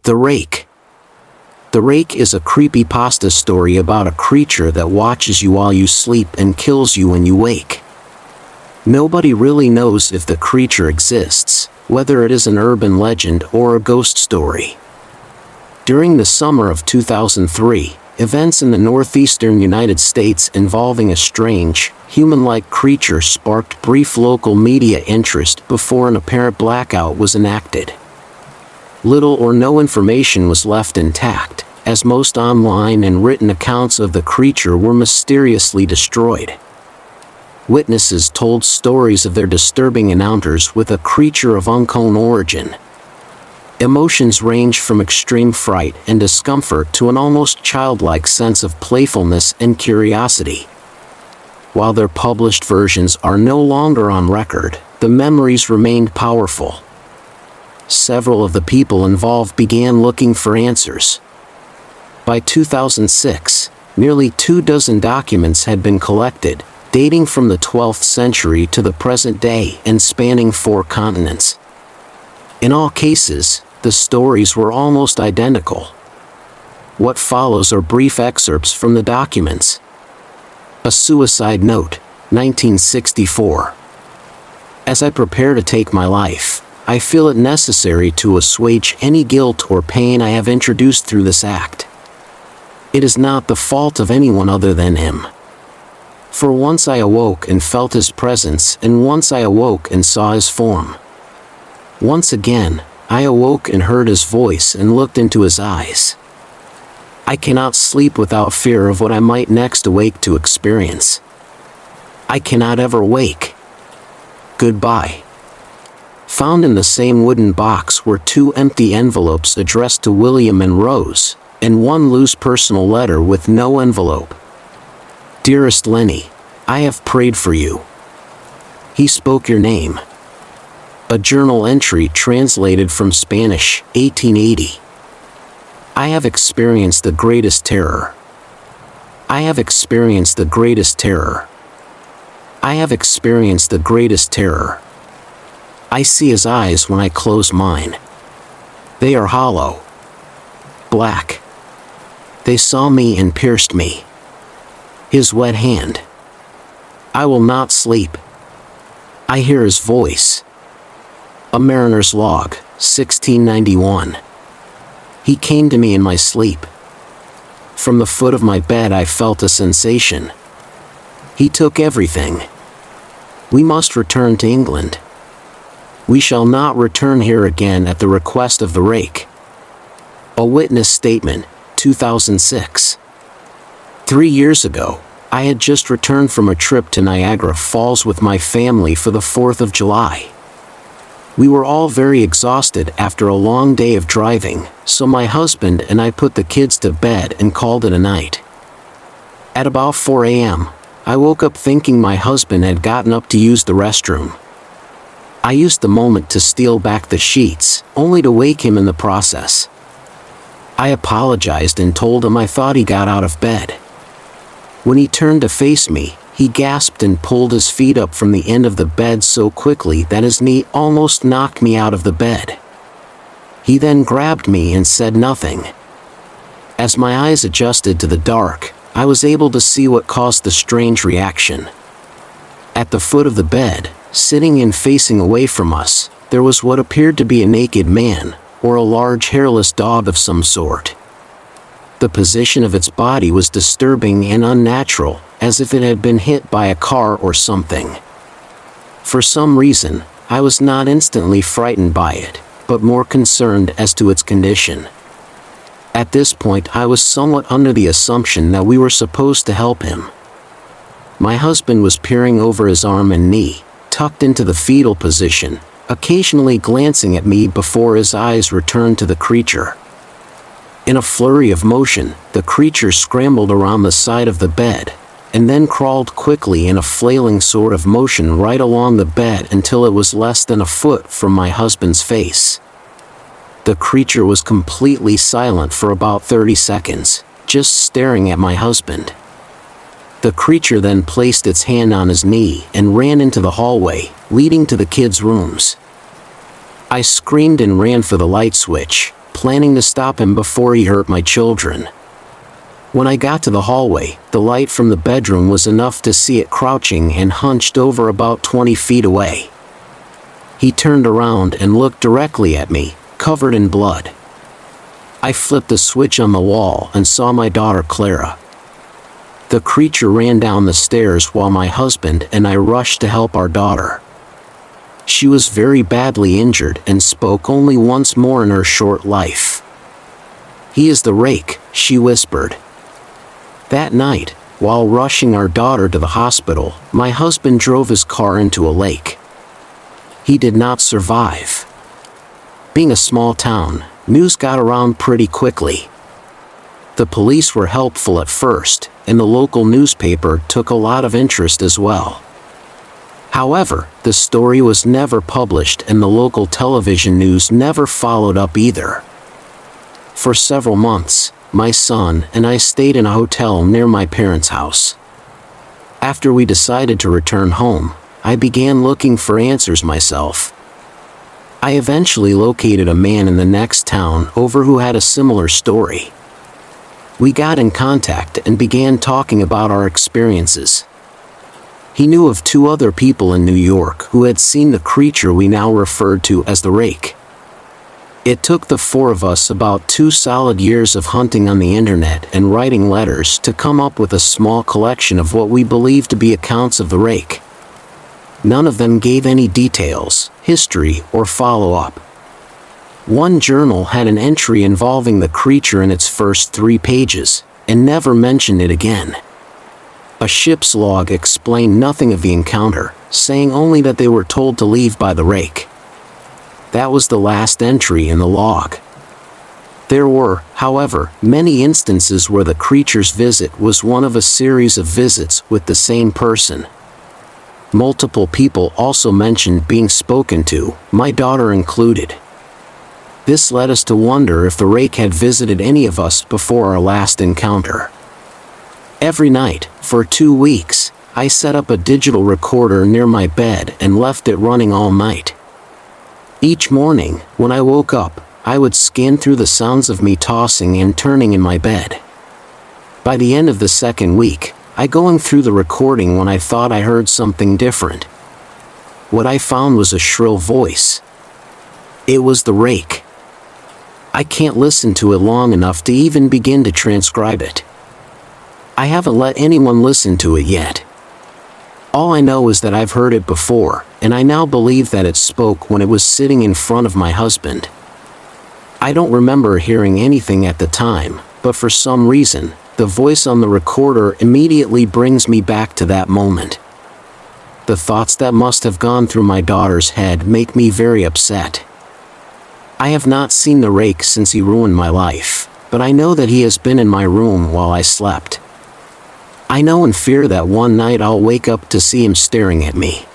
The Rake. The Rake is a creepypasta story about a creature that watches you while you sleep and kills you when you wake. Nobody really knows if the creature exists, whether it is an urban legend or a ghost story. During the summer of 2003, events in the northeastern United States involving a strange, human-like creature sparked brief local media interest before an apparent blackout was enacted. Little or no information was left intact, as most online and written accounts of the creature were mysteriously destroyed. Witnesses told stories of their disturbing encounters with a creature of unknown origin. Emotions ranged from extreme fright and discomfort to an almost childlike sense of playfulness and curiosity. While their published versions are no longer on record, the memories remained powerful. Several of the people involved began looking for answers. By 2006, nearly 24 documents had been collected, dating from the 12th century to the present day and spanning 4 continents. In all cases, the stories were almost identical. What follows are brief excerpts from the documents. A suicide note, 1964. As I prepare to take my life, I feel it necessary to assuage any guilt or pain I have introduced through this act. It is not the fault of anyone other than him. For once I awoke and felt his presence, and once I awoke and saw his form. Once again, I awoke and heard his voice and looked into his eyes. I cannot sleep without fear of what I might next awake to experience. I cannot ever wake. Goodbye. Found in the same wooden box were 2 empty envelopes addressed to William and Rose, and 1 loose personal letter with no envelope. Dearest Lenny, I have prayed for you. He spoke your name. A journal entry translated from Spanish, 1880. I have experienced the greatest terror. I have experienced the greatest terror. I have experienced the greatest terror. I see his eyes when I close mine. They are hollow. Black. They saw me and pierced me. His wet hand. I will not sleep. I hear his voice. A Mariner's Log, 1691. He came to me in my sleep. From the foot of my bed I felt a sensation. He took everything. We must return to England. We shall not return here again at the request of the Rake. A witness statement, 2006. 3 years ago, I had just returned from a trip to Niagara Falls with my family for the 4th of July. We were all very exhausted after a long day of driving, so my husband and I put the kids to bed and called it a night. At about 4 a.m., I woke up thinking my husband had gotten up to use the restroom. I used the moment to steal back the sheets, only to wake him in the process. I apologized and told him I thought he got out of bed. When he turned to face me, he gasped and pulled his feet up from the end of the bed so quickly that his knee almost knocked me out of the bed. He then grabbed me and said nothing. As my eyes adjusted to the dark, I was able to see what caused the strange reaction. At the foot of the bed, sitting and facing away from us, there was what appeared to be a naked man, or a large hairless dog of some sort. The position of its body was disturbing and unnatural, as if it had been hit by a car or something. For some reason, I was not instantly frightened by it, but more concerned as to its condition. At this point I was somewhat under the assumption that we were supposed to help him. My husband was peering over his arm and knee, tucked into the fetal position, occasionally glancing at me before his eyes returned to the creature. In a flurry of motion, the creature scrambled around the side of the bed, and then crawled quickly in a flailing sort of motion right along the bed until it was less than a foot from my husband's face. The creature was completely silent for about 30 seconds, just staring at my husband. The creature then placed its hand on his knee and ran into the hallway, leading to the kids' rooms. I screamed and ran for the light switch, planning to stop him before he hurt my children. When I got to the hallway, the light from the bedroom was enough to see it crouching and hunched over about 20 feet away. He turned around and looked directly at me, covered in blood. I flipped the switch on the wall and saw my daughter Clara. The creature ran down the stairs while my husband and I rushed to help our daughter. She was very badly injured and spoke only once more in her short life. "He is the Rake," she whispered. That night, while rushing our daughter to the hospital, my husband drove his car into a lake. He did not survive. Being a small town, news got around pretty quickly. The police were helpful at first, and the local newspaper took a lot of interest as well. However, the story was never published and the local television news never followed up either. For several months, my son and I stayed in a hotel near my parents' house. After we decided to return home, I began looking for answers myself. I eventually located a man in the next town over who had a similar story. We got in contact and began talking about our experiences. He knew of 2 other people in New York who had seen the creature we now referred to as the Rake. It took the 4 of us about 2 solid years of hunting on the internet and writing letters to come up with a small collection of what we believed to be accounts of the Rake. None of them gave any details, history, or follow-up. One journal had an entry involving the creature in its first 3 pages, and never mentioned it again. A ship's log explained nothing of the encounter, saying only that they were told to leave by the Rake. That was the last entry in the log. There were, however, many instances where the creature's visit was one of a series of visits with the same person. Multiple people also mentioned being spoken to, my daughter included. This led us to wonder if the Rake had visited any of us before our last encounter. Every night, for 2 weeks, I set up a digital recorder near my bed and left it running all night. Each morning, when I woke up, I would scan through the sounds of me tossing and turning in my bed. By the end of the 2nd week, I going through the recording when I thought I heard something different. What I found was a shrill voice. It was the Rake. I can't listen to it long enough to even begin to transcribe it. I haven't let anyone listen to it yet. All I know is that I've heard it before, and I now believe that it spoke when it was sitting in front of my husband. I don't remember hearing anything at the time, but for some reason, the voice on the recorder immediately brings me back to that moment. The thoughts that must have gone through my daughter's head make me very upset. I have not seen the Rake since he ruined my life, but I know that he has been in my room while I slept. I know in fear that one night I'll wake up to see him staring at me.